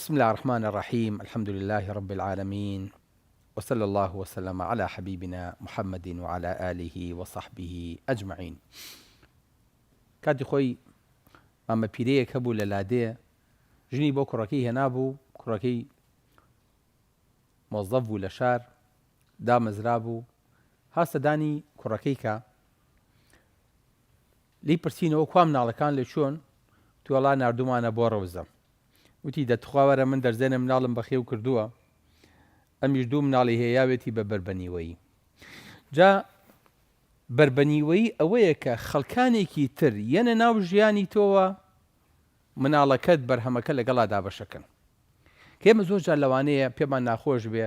بسم الله الرحمن الرحيم. الحمد لله رب العالمين، وصلى الله وسلم على حبيبنا محمد وعلى آله وصحبه أجمعين. کاتی خۆی ئەمە پیرەیەک هەبوو لە لادێ، ژنی بۆ کوڕەکەی هێنابوو، کوڕەکەی مۆزەف بوو لە شار، دامەزرا بوو، هاستەدانی کوڕەکەی کە لی پرسیینەوە کوام مناڵەکان لە چۆن؟ تووەڵا نردومانە بۆ ڕەوزە. وتی دەتخواوەرە من دەرزێنە مناڵم بەخێو کردووە، ئەمیش دوو مناڵی هەیەوێتی بە بربەنیوەیی. جا بربەنیوەیی ئەوەیە کە خەڵکانێکی تر یەنە ناو ژیانی تۆوە مناڵەکەت بەرهەمەکە لەگەڵا دابەشەکەن. کێمە زۆر جار لەوانەیە پێمان ناخۆش بێ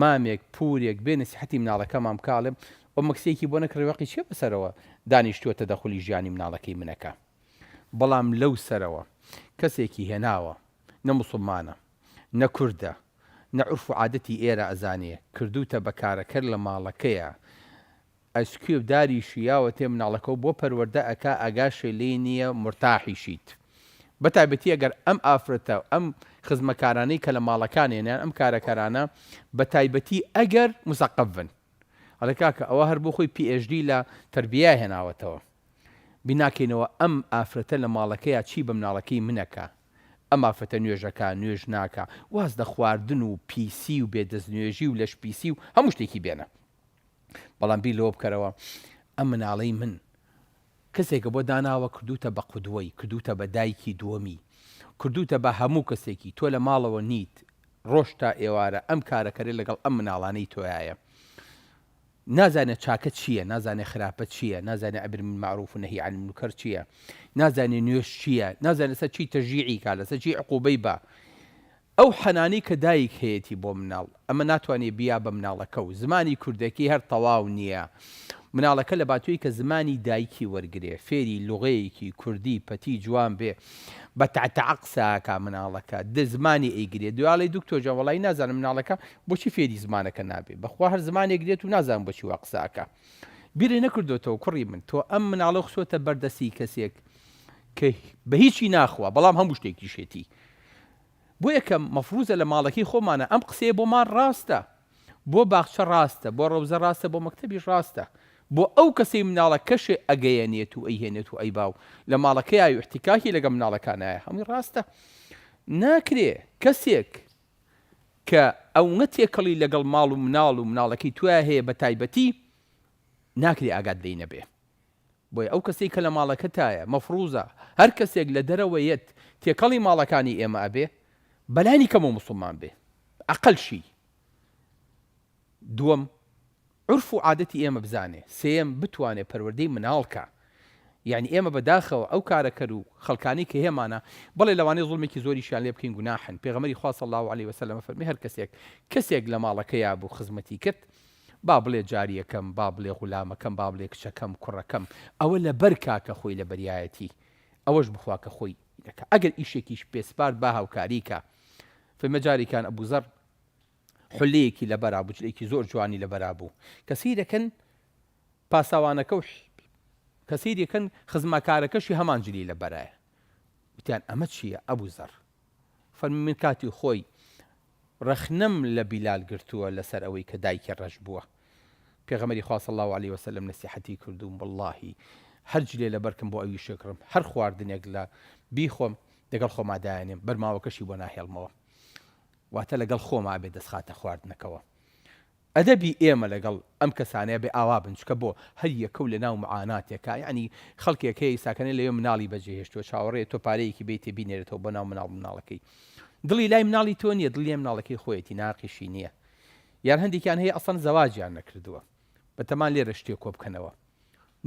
مامێک پورێک بێ نسیحەتی مناڵەکەمان بکاڵێم ئەو مەکسێکی بۆ نەکڕێوەقی چێ بەسەرەوە دانیشتووەتە دەخولی ژیانی مناڵەکەی منەکە. بەڵام لەو سەرەوە کەسێکی هێناوە، نە موسڵمانە، نە کوردە، نە عورف و عادەتی ئێرە ئەزانێ، کردوتە بەکارەکەر لە ماڵەکەیە، ئەسکوێ داری شیاوە تێ مناڵەکە و بۆ پەروەردە ئەکا ئاگاشێ لێ نییە مرتاحیشیت. بەتایبەتی ئەگەر ئەم ئافرەتە ئەم خزمەکارانەی کە لە ماڵەکانێنیان ئەم کارەکەرانە بەتایبەتی ئەگەر مسەقەفن، هەڵێ کاکە ئەوە هەر بۆ خۆی PhD لە تەربیە هێناوەتەوە، بیناکەینەوە ئەم ئافرەتە لە ماڵەکەیە چی بە مناڵەکەی منەکە، ئەم ئافرەتە نوێژەکە نوێژ ناکە، واز دە خواردن و پیسی و بێدەستنوێژی و لەش پیسی و هەموو شتێکی بێنە. بەڵام بیر لەوە بکەرەوە ئەم مناڵەی من کەسێکە بۆ داناوە کردوتە بە قودوەی، کردوتە بە دایکی دووەمی، کردوتە بە هەموو کەسێکی تۆ لە ماڵەوە نیت ڕۆژ تا ئێوارە ئەم کارەکەرێ لەگەڵ ئەم مناڵانەی تۆیایە. نازانێت چاکە چییە، نازانێت خراپە چییە، نازانێت ئەمر بالمعروف و نەهی عن المنکر چییە، نازانێت نوێژ چییە، نازانێت سەر چی تەشجیعی کا، لەسەر چی عقوبەی بە. ئەو حەنانی کە دایک هەیەی بۆ مناڵ ئەمە ناتوانێت بیا بە مناڵەکە و زمانی کوردەکەی هەر تەواو نییە. مناڵەکە لە باتووی کە زمانی دایکی وەرگێ، فێری لوغەیەکی کوردی پەتی جوان بێ، بە تەعتەع قساکە مناڵەکە دە زمانی ئەیگرێ. دوێڵی دکتۆر جان وەڵی نازانم مناڵەکە بۆچی فێری زمانەکە نابێ، بەخوا هەر زمانێک گرێت و نازانم بۆچی وا قساکە. بیرێ نەکردوێتەوە کوڕی من، تۆ ئەم مناڵە خسۆتە بەردەسی کەسێک کە بە هیچی ناخوا، بەڵام هەموو شتێکی شێتی. بۆ یەکەم مەفروزە لە ماڵەکەی خۆمانە ئەم قسەیە بۆمان ڕاستە، بۆ باخچە ڕاستە، بۆ ڕەوزە ڕاستە، بۆ مەکتەبیش ڕاستە، بۆ ئەو کەسەی مناڵە کەشێ ئەگەیەنێت و ئەیهێنێت و ئەیباو لە ماڵەکەی ئاوی احتیکاکی لەگە مناڵەکانایە هەمووی ڕاستە. ناکرێ کەسێک کە ئەوە تێکەڵی لەگەڵ ماڵ و مناڵ و مناڵەکەی توە هەیە بە تایبەتی ناکرێ ئاگات لێی نەبێ. بۆیە ئەو کەسەی کە لە ماڵەکەتایە مەفروزە هەر کەسێک لە دەرەوەیەت تێکەڵی ماڵەکانی ئێمە ئەبێ بەلانی کەم و مسلمان بێ ئەقەلشی. دووەم عرف و عادەتی ئێمە بزانێ. سێم بتوانێت پەروەردەی مناڵکە، یعنی ئێمە بەداخەوە ئەو کارەکەر و خەڵکانی کە هێمانە بەڵێ لەوانەیە زوڵمێکی زۆریشیان لێ بکەین گوناحن. پێغەمبەری خوا صلی الله علیه وسلم فەرمی هەر کەسێک لە ماڵەکەیە بوو خزمەتی کرد، با بڵێ جاریەکەم، با بڵێ غولامەکەم، با بڵێ کچەکەم، کوڕەکەم، ئەوە لە بەر کاکە خۆی لە بەریایەتی ئەوەش بخوا کە خۆی دەکە. ئەگەر ئیشێکیش پێسپار با هاوکاریکە. فمەجاریکان ئەبوزەر حلەیەکی لەبەرا بوو، جلەیەکی زۆر جوانی لەبەرا بوو، کەسی دەکەن پاساوانەکە و کەسی دەکەن خزمەکارەکەشی هەمان جلی لەبەرایە. وتیان ئەمە چییە؟ ئەبوزەر فەرمی من کاتی خۆی ڕەخنەم لە بیلال گرتووە لەسەر ئەوەی کە دایکی ڕەش بووە. پێغەمبەری خوا صلی الله علیه وسلم نەسیحەتی کردووم، وەڵڵاهی هەر جلێ لەبەرکەم بۆ ئەوی شکرم، هەر خواردنێک لە بیخۆم دەگەڵ خۆما دایانێم، بەرماوەکەشی بۆ ناهێڵمەوە، واتە لەگەڵ خۆما بێ دەستخاتە خواردنەکەوە. ئەدەبی ئێمە لەگەڵ ئەم کەسانەیە بێ ئاوا بنچکە بۆ هەر یەکەو لە ناو معاناتێکە. یعنی خەڵکێک هەیە ساکەنە لەوێ مناڵی بەجێهێشتووە، چاوەڕێ تۆ پارەیەکی بێتێ بینێرێتەوە بۆ ناو مناڵەکەی، دڵی لای مناڵی تۆ نییە، دڵی مناڵەکەی خۆیەتی، ناقیشی نییە. یان هەندێکیان هەیە ئەسڵەن زەواجیان نەکردووە، بەتەمان لێرە شتێک کۆ بکەنەوە.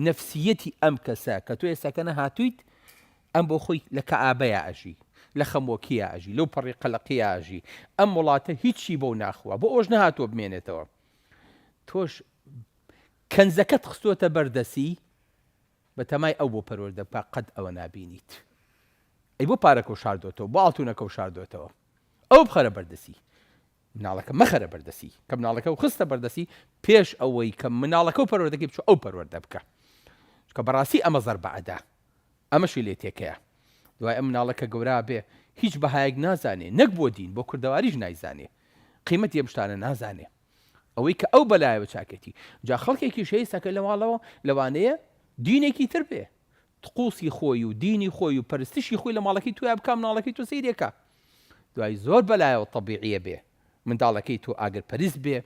نەفسیەتی ئەم کەسە کە تۆ ئێساکەنە هاتوویت ئەم بۆ خۆی لە کەعابەیە ئەژی، لە خەمۆکیە ئەژی، لەو پەڕی قەلەقیە ئەژی، ئەم وڵاتە هیچی بۆ ناخوا، بۆ ئەوش نەهاتووە بمێنێتەوە. تۆش کەنزەکەت خستووەتە بەردەسی بەتەمای ئەو بۆ پەروەردە با قەت ئەوە نابینیت. ئەی بۆ پارەکە و شاردوێتەوە، بۆ ئاڵتوونەکە و شاردوێتەوە، ئەو بخەرە بەردەسی، مناڵەکە مەخەرە بەردەسی، کە مناڵەکە و خستە بەردەسی پێش ئەوەی کە مناڵەکە و پەروەردەکەی بچوو ئەو پەروەردە بکە، کە بەڕاستی ئەمە زەربەعەدە، ئەمەشی لێ تێکەیە. دوای ئەم مناڵەکە گەورا بێ هیچ بەهایەک نازانێ، نەک بۆ دین بۆ کوردەواریش نایزانێ، قیمەتی ئەم شتانە نازانێ. ئەوەی کە ئەو بەلایە بە چاکەتی جا خەڵکێکی شەیسەکە لە ماڵەوە لەوانەیە دینێکی تر بێ، تقوسی خۆی و دینی خۆی و پەرستشی خۆی لە ماڵەکەی تویا بکە، مناڵەکەی تۆ سەیرێکە، دوای زۆر بەلایەوە تەبیعیە بێ، منداڵەکەی تۆ ئاگرپەرست بێ،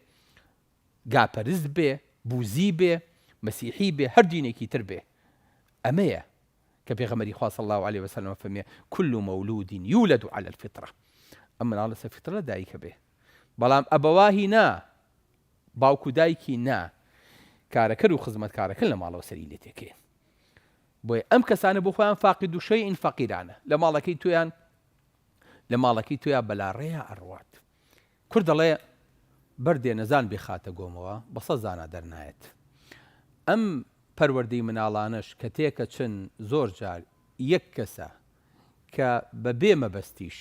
گاپەرست بێ، بوزی بێ، مەسیحی بێ، هەر دینێکی تر بێ. ئەمەیە کە پێغەمبەری خوا صلی الله علیه وسلم فەرمێ كل مولود يولد على الفطرة، ئەم مناڵە لەسەر فیترە دایکە بێ، بەڵام ئەبەواهی نا، باوکو دایکی نا، کارەکەر و خزمەتکارەکە لە ماڵەوە سەری لێ تێکێ. بۆیە ئەم کەسانە بۆ خۆیان فاقد و شەیئین فەقیرانە، لە ماڵەکەی تویان بەلا ڕێیە ئەڕوات. کورد دەڵێ بەردێ نەزان بێخاتە گۆمەوە بەسە زانا دەرنایەت. ئەم پەروەردەی مناڵانش کە تێکە چن زۆر جار یەک کەسە کە بەبێ مەبەستیش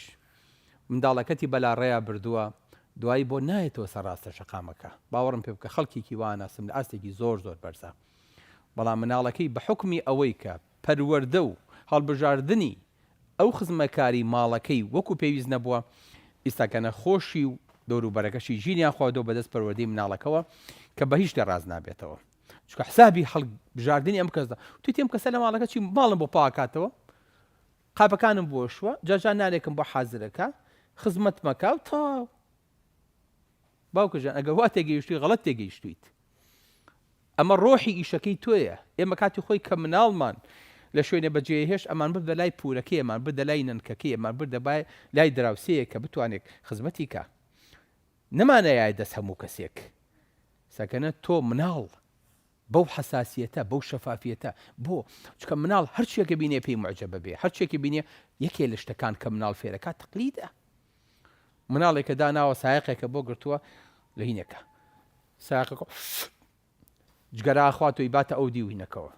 منداڵەکەتی بەلا ڕێیە بردووە، دوایی بۆ نایێتەوە سەرڕاستە شەقامەکە. باوەڕم پێ بکە خەڵکێکی واناسم لە ئاستێکی زۆر زۆر بەرزە، بەڵام مناڵەکەی بە حکمی ئەوەی کە پەروەردە و هەڵبژاردننی ئەو خزمەکاری ماڵەکەی وەکو پێویست نەبووە، ئێستاکە نەخۆشی و دەوروبەرەکەشی ژینیان خواردەوە بەدەست پەروەردەی مناڵەکەەوە کە بە هیچ ڕاز نابێتەوە. چکە حسابی هەڵبژاردننی ئەم کەسدا توی تێم کەسە لە ماڵەکە چی ماڵم بۆ پاکاتەوە، قاپەکانم بۆشوە، جاجان نانێکم بۆ حازرەکە، خزمەت مەکە و تاو. باوکەژان ئەگەر وا تێگەیشتوی غەڵەت تێگەیشتویت. ئەمە ڕۆحی ئیشەکەی تۆیە. ئێمە کاتی خۆی کە مناڵمان لە شوێنە بەجێهێش ئەمان بردە لای پورەکەی، ئەمان بردە لای نەنکەکەی، ئەمان بردە لای دراوسەیە کە بتوانێت خزمەتی کە. نەمانەیە دەست هەموو کەسێک. سەکەنە تۆ مناڵ بەو حساسیەتە، بەو شەفافیەتە، بۆ چکە مناڵ هەرچیەکە بینێ پێی معجەبە بێ، هەرچێکی بینێ یەکێ لە شتەکان کە مناڵ فێرەکە تەقلیدە. مناڵێکە داناوە سایقێکە بۆ گرتووە لە هینێکە، سایقەکە جگەرا خواتۆی باتە ئەو دیوینەکەەوە،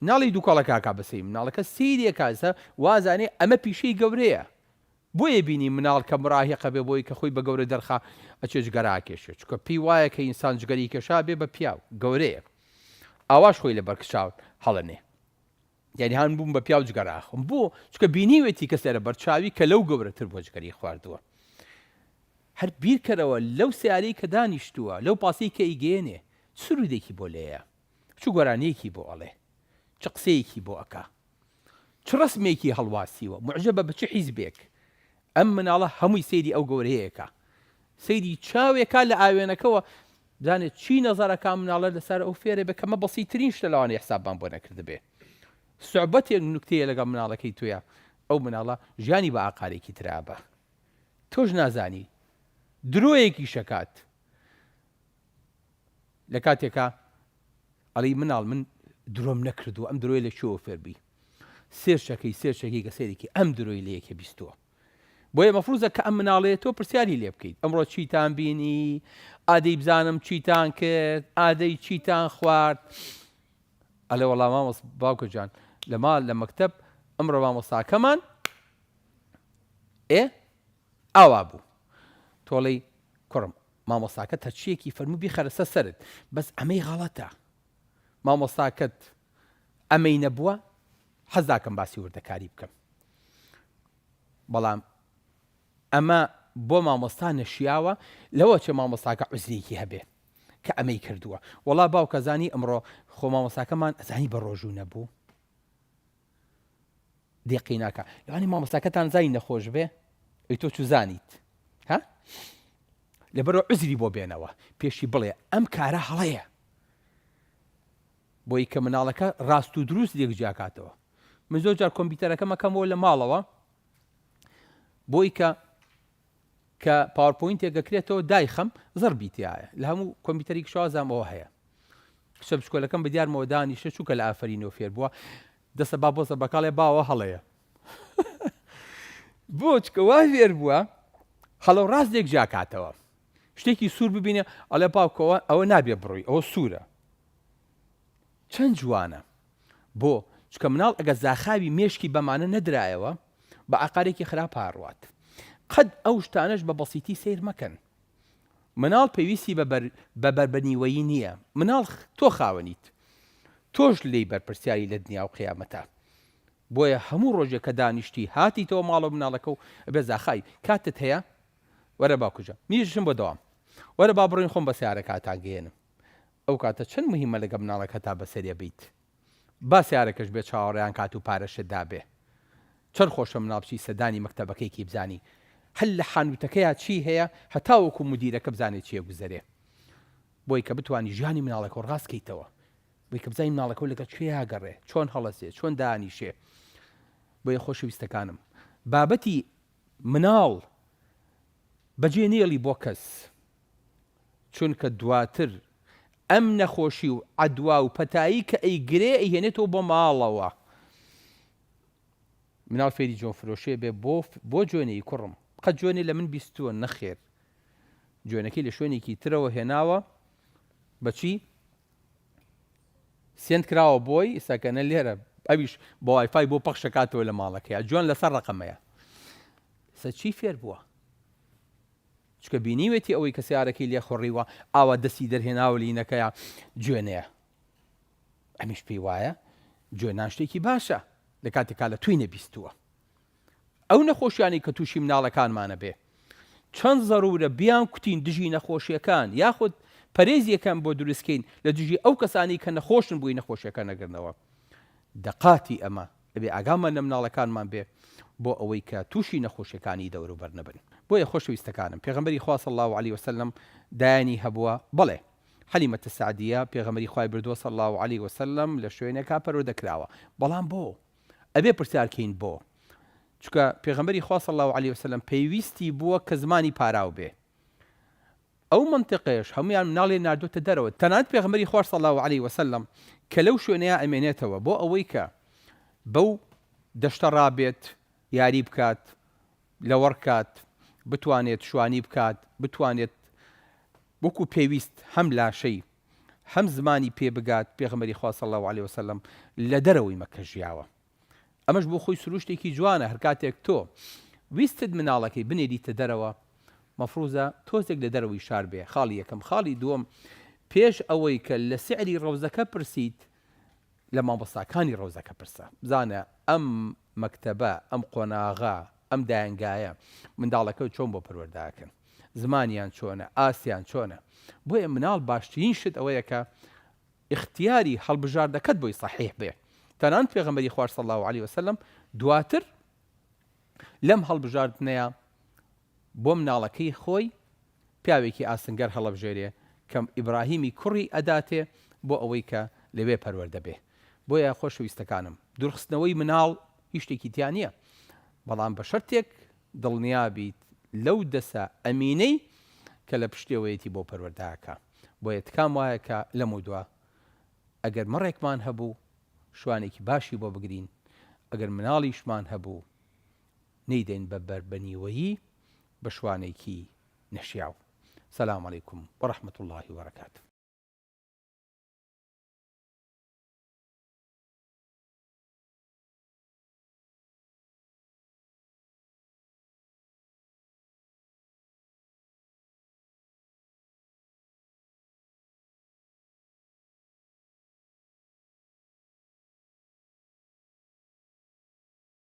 ناڵی دووکەڵەکە بەسەی مناڵەکە سیرێکە وازانێ ئەمە پیشەی گەورەیە. بۆیە بینی مناڵ کە مراهقە بێ بۆی کە خۆی بە گەورە دەرخا ئەچێ جگەراکێشێ، چکە پێی وایە کە ئینسان جگەری کێشا بێ بە پیاو گەورەیە، ئاواش خۆی لە بەرکشاو هەڵەنێ، یعنی هەان بووم بە پیاو جگەراخم بۆ چکە بینیوێتی کەسێ لە بەرچاوی کە لەو گەورەتر بۆ جگەری خواردووە. هەر بیرکەرەوە لەو سیارەی کە دانیشتووە، لەو پاسی کە ئیگەێنێ سرودێکی بۆ لێیە، چ گۆرانەیەکی بۆ ئەڵێ، چ قسەیەکی بۆ ئەکا، چ ڕسمێکی هەڵواسیوە، معجەبە بە چ حیزبێک. ئەم مناڵە هەمووی سەیری ئەو گەورەیەکە، سەیری چاوێکا لە ئاوێنەکەەوە، دانێت چی نەزارەکە مناڵە لەسەر ئەو فێرە بە کەمە بەسیترین شتە لەوانەیە حسابان بۆ نەکرد بێ. سوعبەتێک نوکتەیە لەگەڵ مناڵەکەی تویە، ئەو مناڵە ژیانی بە ئاقارێکی ترابە، تۆش نازانی درۆیەکی شەکات لە کاتێکە ئەڵی مناڵ من درۆم نەکردووە، ئەم درۆی لە چۆ فێربی سێرشەکەی کە سێرێکی ئەم درۆی لە یەکە بیستووە. بۆیە مەفروزە کە ئەم مناڵەیە تۆ پرسیاری لێ بکەیت، ئەمڕۆ چیتان بینی، ئادەی بزانم چیتان کرد، ئادەی چیتان خوارد. ئەلێ وەڵام مامۆس باوکە جان لە ماڵ لە مەکتەب ئەمڕۆ مامۆستاکەمان ئاوا بوو. تۆڵی کوڕم مامۆستاکە تەچیەکی فەرموو بیخەرەسە سەرت، بەس ئەمەی غەڵەتە، مامۆستاکەت ئەمەی نەبووە حەز داکەم باسی وردەکاری بکەم، بەڵام ئەمە بۆ مامۆستا نەشیاوە، لەوە چێ مامۆستاکە عوزرێکی هەبێ کە ئەمەی کردووە. وەڵا باوکە زانی ئەمڕۆ خۆ مامۆستاکەمان ئەزانی بە ڕۆژوو نەبوو، دێقی ناکە لەوانی مامۆستاکەتان زانی نەخۆش بێ، ئەی تۆ چ زانیت ها لەبەرەوە عوزری بۆ بێنەوە، پێشی بڵێ ئەم کارە هەڵەیە، بۆی کە مناڵەکە ڕاست و دروست لێک جیاکاتەوە. من زۆر جار کۆمپیوتەرەکە مەکەمەوە لە ماڵەوە بۆی کە پاوەرپۆینتێک گەکرێتەوە دایخەم زەربی تایە، لە هەموو کۆمپیوتەرێکی شازانەوە هەیە. کچە بچکۆلەکەم بە دیارمەوە دانیشە چووکە لە ئافرینەوە فێر بووە، دەسە با بۆسە بەکاڵێ باوە هەڵەیە بۆ چکە وا فێر بووە هەڵە و ڕاست لێک جیاکاتەوە، شتێکی سوور ببینێ ئەڵێ باوکەوە ئەوە نابێ بڕووی، ئەوە سوورە. چەند جوانە بۆ چکە مناڵ ئەگە زاخاوی مێشکی بەمانە نەدرایەوە بە ئاقارێکی خراپ هاڕوات. قەت ئەو شتانەش بە بەسیتی سیر مەکەن. مناڵ پێویستی بە بەربەنیوەیی نییە، مناڵ تۆ خاوەنیت، تۆش لێی بەرپرسیاری لە دنیا و قیامەتە. بۆیە هەموو ڕۆژێک کە دانیشتی هاتی تۆ ماڵە مناڵەکە و بێ زاخای کاتت هەیە وەرە باکوژە میژشم بۆ دەوام وەرە با بڕین خۆم بە سیارە کاتان گەێنم ئەو کاتە چەند مهمە لەگە مناڵەکە تا بەسەریە بیت با سیارەکەش بێ چاوەڕێیان کات و پارەشتدا بێ چەند خۆشە مناڵچی سەدانی مەکتەبەکەیکی بزانی هەل لە حانوتەکەیە چی هەیە هەتا وەکو مدیرەکە بزانێت چیە گوزەرێ بۆی کە بتوانی ژیانی مناڵەکە ڕاستکەیتەوە بۆی کە بزانین مناڵەکە لەگە کوێ گەڕێ چۆن هەڵەسێ چۆن دانیشێ بۆیە خۆشەویستەکانم بابەتی مناڵ بەجێ نێڵی بۆ کەس چونکە دواتر ئەم نەخۆشی و عەدوا و پەتایی کە ئەیگرێ ئەیهێنێتەوە بۆ ماڵەوە مناڵ فێری جۆنفرۆشێ بێ بۆ جوێنەی کوڕم قەت جوێنێ لە من بیستووە نەخێر جوێنەکەی لە شوێنێکی ترەوە هێناوە بەچی سێند کراوە بۆی ئێستاکەنە لێرە ئەویش بۆ وایفای بۆ پەخشەکاتەوە لە ماڵەکەیە جوێن لەسەر ڕقەمەیە سە چی فێر بووە چکە بینیوێتی ئەوەی کە سیارەکەی لێ خۆڕیوە ئاوا دەستی دەرهێناوە لینەکەیە جوێنەیە ئەمیش پێی وایە جوێنان شتێکی باشە لە کاتێکا لە توی نەبیستووە ئەو نەخۆشیانی کە تووشی مناڵەکانمانە بێ چەند زەرورە بیان کوتین دژی نەخۆشیەکان یاخود پەرێزیەکان بۆ دروستکەین لە دژی ئەو کەسانی کە نەخۆشن بووی نەخۆشیەکە نەگرنەوە دەقاتی ئەمە ئەبێ ئاگامان لە مناڵەکانمان بێ بۆ ئەوەی کە تووشی نەخۆشیەکانی دەوروبەر نەبن بۆیە خۆشەویستەکانم پێغەمبەری خوا صلی الله علیه وسلم دایانی هەبووە بەڵێ حەلیمەتە سەعدیە پێغەمبەری خوای بردووە صلی الله علیه وسلم لە شوێنێکا پەرۆ دەکراوە بەڵام بۆ ئەبێ پرسیارکەین بۆ چکە پێغەمبەری خوا صلی الله علیه وسلم پێویستی بووە کە زمانی پاراو بێ ئەو منطقەیەش هەمویان مناڵێ ناردوتە دەرەوە تەنانەت پێغەمبەری خوا صلی الله علیه وسلم کە لەو شوێنەیە ئەمێنێتەوە بۆ ئەوەی کە بەو دەشتە ڕابێت یاری بکات لەوەڕ کات بتوانێت شوانی بکات بتوانێت وەکو پێویست هەم لاشەی هەم زمانی پێ بگات پێغەمبەری خوا صلی الله علیه وسلم لە دەرەوەی مەکە ژیاوە ئەمەش بۆ خۆی سروشتێکی جوانە هەر کاتێک تۆ ویستت مناڵەکەی بنێریتە دەرەوە مەفروزە تۆزێک لە دەرەوەی شار بێ خاڵی یەکەم خاڵی دووەم پێش ئەوەی کە لە سعری ڕەوزەکە پرسیت لە مامۆستاکانی ڕەوزەکە پرسە بزانە ئەم مەکتەبە ئەم قۆناغا ئەم دایانگایە منداڵەکە چۆن بۆ پەروەردەکەن زمانیان چۆنە ئاسیان چۆنە بۆیە مناڵ باشترین شت ئەوەیە کە اختیاری هەڵبژاردەکەت بۆی صحیح بێ تەنانەت پێغەمبەری خوا صلی الله علیه وسلم دواتر لەم هەڵبژاردنەیە بۆ مناڵەکەی خۆی پیاوێکی ئاسنگەر هەڵەبژێرێ کە ئیبراهیمی کوڕی ئەداتێ بۆ ئەوەی کە لەوێ پەروەردە بێ بۆیە خۆشەویستەکانم دوورخستنەوەی مناڵ هیچ شتێکی تیا نییە بەڵام بە شەرتێک دڵنیابیت لەو دەسە ئەمینەی کە لە پشتێوەیەتی بۆ پەروەردەکە بۆیە تکام وایە کە لەم و دووە ئەگەر مەڕێکمان هەبوو شوانێکی باشی بۆ بگرین ئەگەر مناڵیشمان هەبوو نەیدەین بە بەربەنیوەیی بە شوانێکی نەشیاو. سلام علیکم وەرەحمەتوڵڵاهی وبەرەکاتوه.